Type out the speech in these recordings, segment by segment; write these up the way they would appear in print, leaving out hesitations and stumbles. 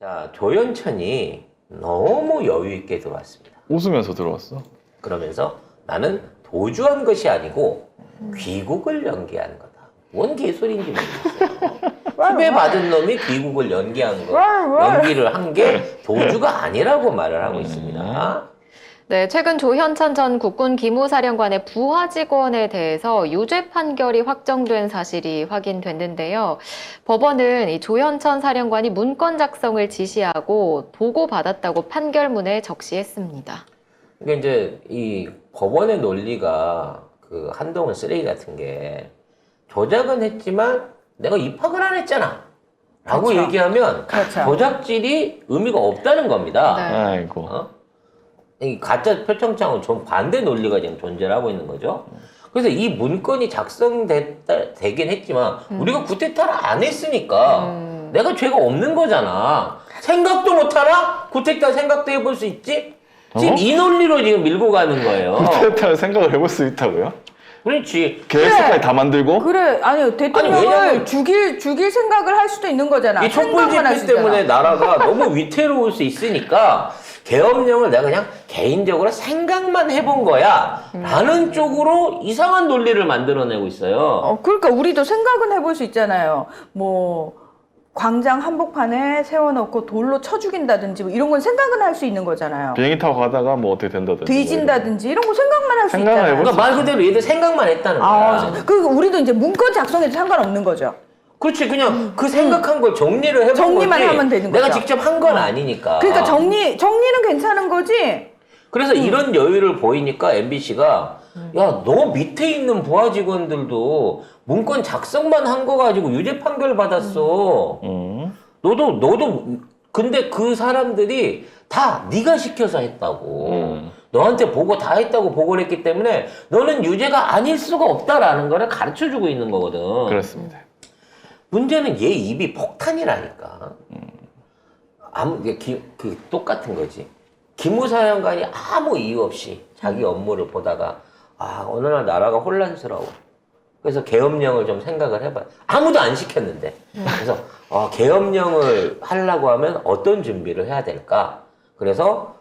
자, 조연천이 너무 여유 있게 들어왔습니다. 웃으면서 들어왔어. 그러면서 나는 도주한 것이 아니고 귀국을 연기한 거다. 뭔 개소리인지 모르겠어요. 수배받은 놈이 귀국을 연기한 거, 연기를 한 게 도주가 아니라고 말을 하고 있습니다. 네, 최근 조현천 전 국군 기무사령관의 부하 직원에 대해서 유죄 판결이 확정된 사실이 확인됐는데요. 법원은 이 조현천 사령관이 문건 작성을 지시하고 보고받았다고 판결문에 적시했습니다. 그러니까 이제 이 법원의 논리가 그 한동훈 쓰레기 같은 게 조작은 했지만 내가 입학을 안 했잖아. 라고 그렇죠. 얘기하면 그렇죠. 조작질이 의미가 없다는 겁니다. 네. 아이고. 어? 이 가짜 표창장은 좀 반대 논리가 지금 존재를 하고 있는 거죠. 그래서 이 문건이 작성되긴 했지만 우리가 구테타를 안 했으니까 내가 죄가 없는 거잖아. 생각도 못하나? 구테타 생각도 해볼 수 있지? 지금 어? 이 논리로 지금 밀고 가는 거예요. 구테타를 생각을 해볼 수 있다고요? 그렇지. 계획서까지 다 만들고? 그래, 아니 대통령을 왜냐면- 죽일 생각을 할 수도 있는 거잖아. 이 촛불 생각만 할 집회 수 있잖아. 때문에 나라가 너무 위태로울 수 있으니까 계엄령을 내가 그냥 개인적으로 생각만 해본 거야 라는 쪽으로 이상한 논리를 만들어내고 있어요. 그러니까 우리도 생각은 해볼 수 있잖아요. 뭐 광장 한복판에 세워놓고 돌로 쳐 죽인다든지 뭐 이런 건 생각은 할 수 있는 거잖아요. 비행기 타고 가다가 뭐 어떻게 된다든지. 뒤진다든지 이런 거 생각만 할 수 생각을 있잖아요. 해볼 그러니까 말 그대로 얘들 생각만 했다는 거야. 그 우리도 이제 문건 작성해도 상관없는 거죠. 그렇지, 그냥 그 생각한 걸 정리를 해본 정리만 거지 하면 되는 내가 거죠. 직접 한 건 아니니까. 그러니까 정리는 괜찮은 거지. 그래서 이런 여유를 보이니까 MBC가 야, 너 밑에 있는 부하 직원들도 문건 작성만 한 거 가지고 유죄 판결 받았어. 너도 근데 그 사람들이 다 네가 시켜서 했다고. 너한테 보고 다 했다고 보고를 했기 때문에 너는 유죄가 아닐 수가 없다라는 거를 가르쳐주고 있는 거거든. 그렇습니다. 문제는 얘 입이 폭탄이라니까. 똑같은 거지. 기무사령관이 아무 이유 없이 자기 업무를 보다가 어느 날 나라가 혼란스러워. 그래서 계엄령을 좀 생각을 해봐요. 아무도 안 시켰는데. 그래서 계엄령을 하려고 하면 어떤 준비를 해야 될까? 그래서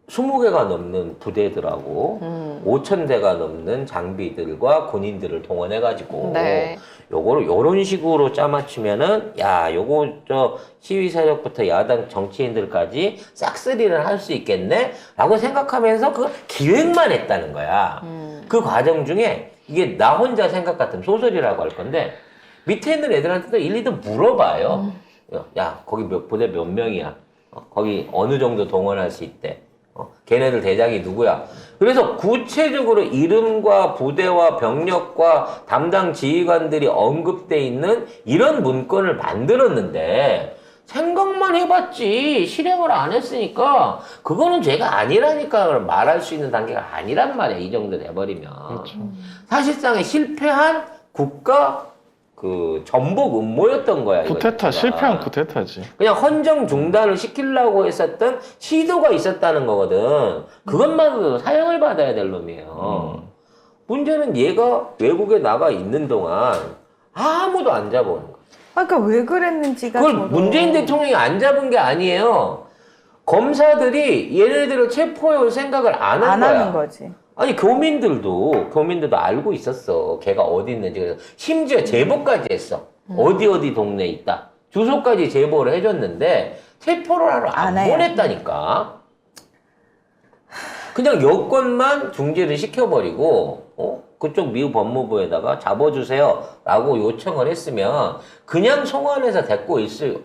20개가 넘는 부대들하고 5,000대가 넘는 장비들과 군인들을 동원해가지고 네. 요거를 요런 식으로 짜맞추면은 요거 시위 세력부터 야당 정치인들까지 싹쓸이를 할 수 있겠네? 라고 생각하면서 그 기획만 했다는 거야. 그 과정 중에 이게 나 혼자 생각 같은 소설이라고 할 건데 밑에 있는 애들한테도 일일이 물어봐요. 야, 거기 부대 몇 명이야? 거기 어느 정도 동원할 수 있대? 걔네들 대장이 누구야? 그래서 구체적으로 이름과 부대와 병력과 담당 지휘관들이 언급돼 있는 이런 문건을 만들었는데 생각만 해봤지 실행을 안 했으니까 그거는 죄가 아니라니까 말할 수 있는 단계가 아니란 말이야. 이 정도 돼버리면. 그렇죠. 사실상의 실패한 국가 그 전복 음모였던 거야. 이거 구테타, 자체가. 실패한 구테타지. 그냥 헌정 중단을 시키려고 했었던 시도가 있었다는 거거든. 그것만으로도 사형을 받아야 될 놈이에요. 문제는 얘가 외국에 나가 있는 동안 아무도 안 잡아오는 거야. 그러니까 왜 그랬는지가 그걸 저도- 문재인 대통령이 안 잡은 게 아니에요. 검사들이 얘네들을 체포해올 생각을 안 한 안 거야. 하는 거지. 아니 교민들도 알고 있었어. 걔가 어디 있는지. 그래서 심지어 제보까지 했어. 어디 동네에 있다. 주소까지 제보를 해줬는데 체포를 하러 안 안 해요. 보냈다니까. 그냥 여권만 중지를 시켜버리고 그쪽 미국 법무부에다가 잡아주세요 라고 요청을 했으면 그냥 송환해서 데리고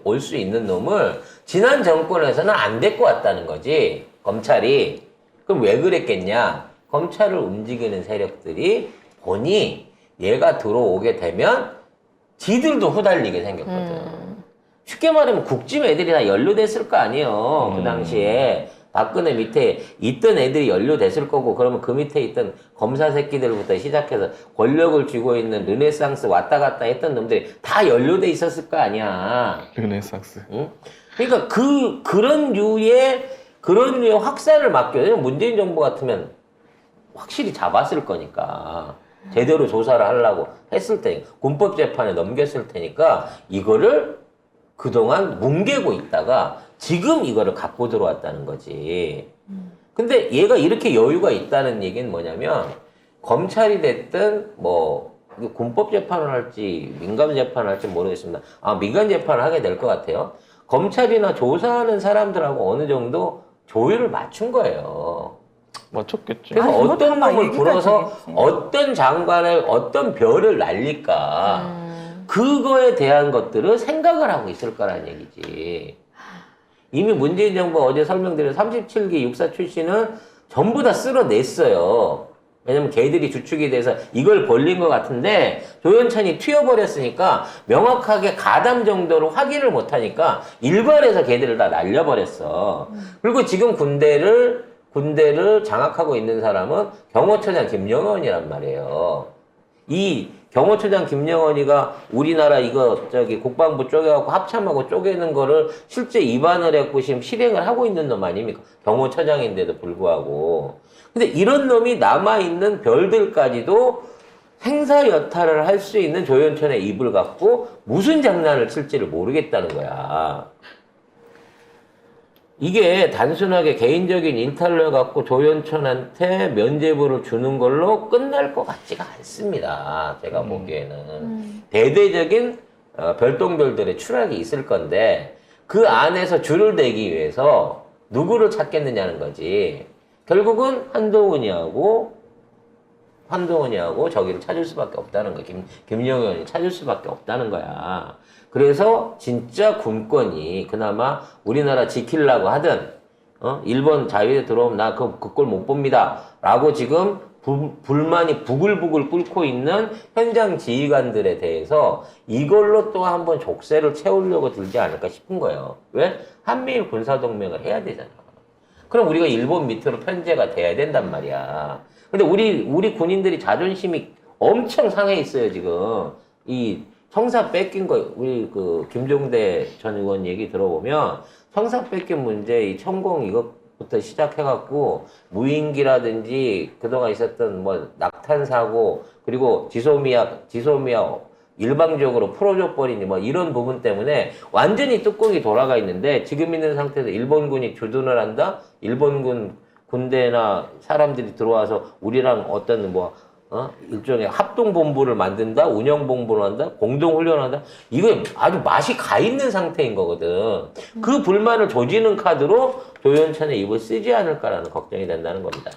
올 수 있는 놈을 지난 정권에서는 안 데리고 왔다는 거지. 검찰이. 그럼 왜 그랬겠냐. 검찰을 움직이는 세력들이 보니 얘가 들어오게 되면 지들도 후달리게 생겼거든. 쉽게 말하면 국짐 애들이 다 연루됐을 거 아니에요. 그 당시에. 박근혜 밑에 있던 애들이 연루됐을 거고 그러면 그 밑에 있던 검사 새끼들부터 시작해서 권력을 쥐고 있는 르네상스 왔다 갔다 했던 놈들이 다 연루돼 있었을 거 아니야. 르네상스. 응? 그러니까 그런 류의 확산을 막기위해서 문재인 정부 같으면 확실히 잡았을 거니까 제대로 조사를 하려고 했을 테니까 군법재판에 넘겼을 테니까 이거를 그동안 뭉개고 있다가 지금 이거를 갖고 들어왔다는 거지. 근데 얘가 이렇게 여유가 있다는 얘기는 뭐냐면 검찰이 됐든 뭐 군법 재판을 할지 민간 재판을 할지 모르겠습니다. 민간 재판을 하게 될 것 같아요. 검찰이나 조사하는 사람들하고 어느 정도 조율을 맞춘 거예요. 맞췄겠지. 그래서 아니, 어떤 그것도 놈을 얘기가 불어서 되겠지. 어떤 장관을 어떤 별을 날릴까 그거에 대한 것들을 생각을 하고 있을 거라는 얘기지. 이미 문재인 정부가 어제 설명드린 37기 육사 출신은 전부 다 쓸어냈어요. 왜냐면 걔들이 주축이 돼서 이걸 벌린 것 같은데 조현천이 튀어버렸으니까 명확하게 가담 정도로 확인을 못하니까 일괄해서 걔들을 다 날려버렸어. 그리고 지금 군대를 장악하고 있는 사람은 경호처장 김영원이란 말이에요. 이 경호처장 김영원이가 우리나라 국방부 쪼개갖고 합참하고 쪼개는 거를 실제 입안을 했고 지금 실행을 하고 있는 놈 아닙니까? 경호처장인데도 불구하고. 근데 이런 놈이 남아있는 별들까지도 행사 여탈을 할 수 있는 조현천의 입을 갖고 무슨 장난을 칠지를 모르겠다는 거야. 이게 단순하게 개인적인 인탈을 갖고 조현천한테 면죄부를 주는 걸로 끝날 것 같지가 않습니다. 제가 보기에는. 대대적인 별똥별들의 추락이 있을 건데 그 안에서 줄을 대기 위해서 누구를 찾겠느냐는 거지. 결국은 한동훈이하고 저기를 찾을 수밖에 없다는 거야. 김영현이 찾을 수밖에 없다는 거야. 그래서 진짜 군권이 그나마 우리나라 지키려고 하든 일본 자위대 들어오면 나 그 꼴 못 봅니다 라고 지금 불만이 부글부글 끓고 있는 현장 지휘관들에 대해서 이걸로 또 한번 족쇄를 채우려고 들지 않을까 싶은 거예요. 왜? 한미일 군사동맹을 해야 되잖아. 그럼 우리가 일본 밑으로 편제가 돼야 된단 말이야. 근데 우리 군인들이 자존심이 엄청 상해 있어요, 지금. 이 성사 뺏긴 거, 우리 김종대 전 의원 얘기 들어보면 성사 뺏긴 문제, 이 천공 이것부터 시작해갖고 무인기라든지 그동안 있었던 뭐 낙탄 사고, 그리고 지소미아 일방적으로 풀어줘버리니 뭐 이런 부분 때문에 완전히 뚜껑이 돌아가 있는데 지금 있는 상태에서 일본군이 주둔을 한다? 일본군 군대나 사람들이 들어와서 우리랑 어떤 일종의 합동본부를 만든다? 운영본부를 한다? 공동훈련을 한다? 이거 아주 맛이 가 있는 상태인 거거든. 그 불만을 조지는 카드로 조현천의 입을 쓰지 않을까라는 걱정이 된다는 겁니다.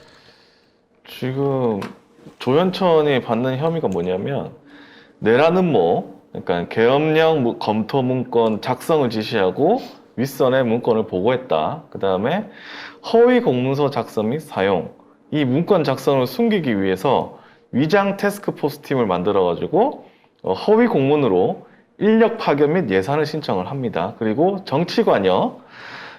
지금 조현천이 받는 혐의가 뭐냐면 내라는 그러니까 계엄령 검토 문건 작성을 지시하고 윗선에 문건을 보고했다. 그 다음에 허위 공문서 작성 및 사용. 이 문건 작성을 숨기기 위해서 위장 태스크포스 팀을 만들어가지고 허위 공문으로 인력 파견 및 예산을 신청을 합니다. 그리고 정치관여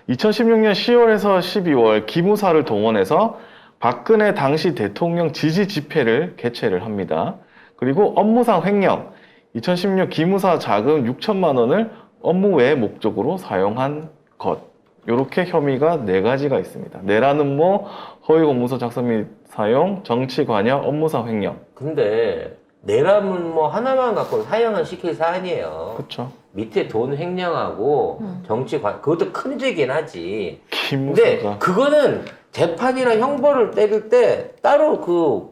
2016년 10월에서 12월 기무사를 동원해서 박근혜 당시 대통령 지지 집회를 개최를 합니다. 그리고 업무상 횡령 2016 기무사 자금 6천만 원을 업무 외의 목적으로 사용한 것. 이렇게 혐의가 4가지가 있습니다. 내라는 허위 공문서 작성 및 사용, 정치 관여, 업무상 횡령. 근데 내라면 하나만 갖고 사형을 시킬 사안이에요. 그렇죠. 밑에 돈 횡령하고 정치관 그것도 큰 죄긴 하지. 기무사가. 근데 그거는 재판이나 형벌을 때릴 때 따로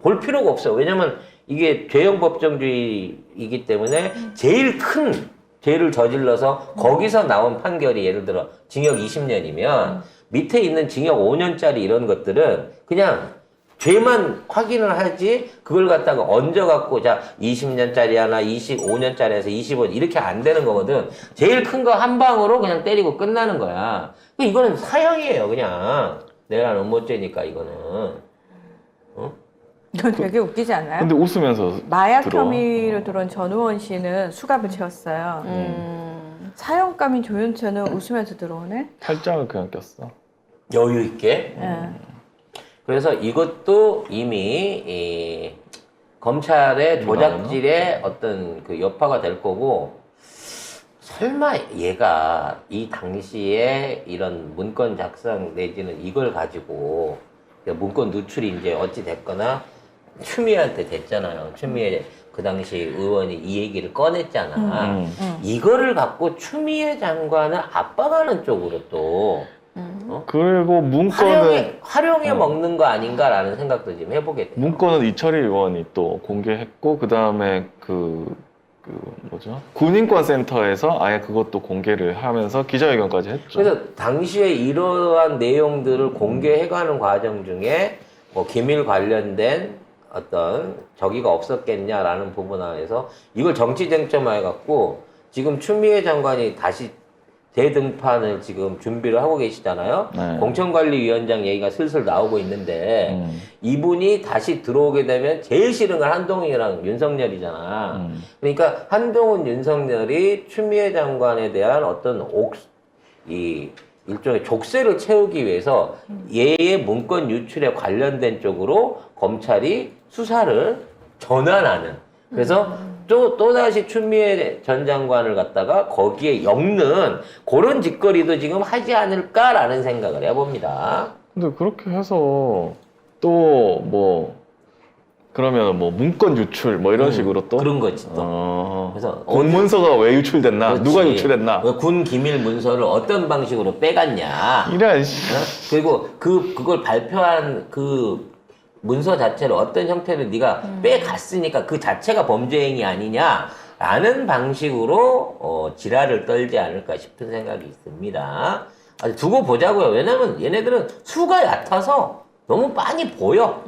볼 필요가 없어요. 왜냐면 이게 죄형 법정주의이기 때문에 제일 큰 죄를 저질러서 거기서 나온 판결이 예를 들어 징역 20년이면 밑에 있는 징역 5년짜리 이런 것들은 그냥 죄만 확인을 하지 그걸 갖다가 얹어갖고 자 20년짜리 하나 25년짜리에서 25년 이렇게 안 되는 거거든. 제일 큰 거 한 방으로 그냥 때리고 끝나는 거야. 이거는 사형이에요 그냥. 내란 음모죄니까 이거는. 이건 되게 웃기지 않나요? 근데 웃으면서 마약 들어와. 혐의로 들어온 전우원 씨는 수갑을 채웠어요. 사형감인 조현천은 웃으면서 들어오네. 팔짱을 그냥 꼈어. 여유 있게. 예. 그래서 이것도 이미 검찰의 조작질의 어떤 그 여파가 될 거고 설마 얘가 이 당시에 이런 문건 작성 내지는 이걸 가지고 문건 누출이 이제 어찌 됐거나 추미애한테 됐잖아요. 추미애 그 당시 의원이 이 얘기를 꺼냈잖아. 음. 이거를 갖고 추미애 장관을 압박하는 쪽으로 또 그리고 문건은 활용해 먹는 거 아닌가라는 생각도 좀 해보게 돼요. 문건은 이철희 의원이 또 공개했고 그 다음에 뭐죠? 군인권센터에서 아예 그것도 공개를 하면서 기자회견까지 했죠. 그래서 당시에 이러한 내용들을 공개해가는 과정 중에 뭐 기밀 관련된 어떤 저기가 없었겠냐라는 부분 안에서 이걸 정치 쟁점화해갖고 지금 추미애 장관이 다시 대등판을 지금 준비를 하고 계시잖아요. 네. 공천관리위원장 얘기가 슬슬 나오고 있는데 이분이 다시 들어오게 되면 제일 싫은 건 한동훈이랑 윤석열이잖아. 그러니까 한동훈, 윤석열이 추미애 장관에 대한 어떤 일종의 족쇄를 채우기 위해서 얘의 문건 유출에 관련된 쪽으로 검찰이 수사를 전환하는. 그래서 또다시 추미애 전 장관을 갖다가 거기에 엮는 그런 짓거리도 지금 하지 않을까라는 생각을 해봅니다. 근데 그렇게 해서 또 뭐 그러면 뭐 문건 유출 뭐 이런 식으로 또 그런 거지 또. 그래서 공문서가 왜 유출됐나? 그렇지. 누가 유출했나? 왜 군 기밀 문서를 어떤 방식으로 빼갔냐. 이런 그리고 그걸 발표한 그 문서 자체를 어떤 형태로 네가 빼갔으니까 그 자체가 범죄 행위 아니냐라는 방식으로 지랄을 떨지 않을까 싶은 생각이 있습니다. 아주 두고 보자고요. 왜냐면 얘네들은 수가 얕아서 너무 빤히 보여.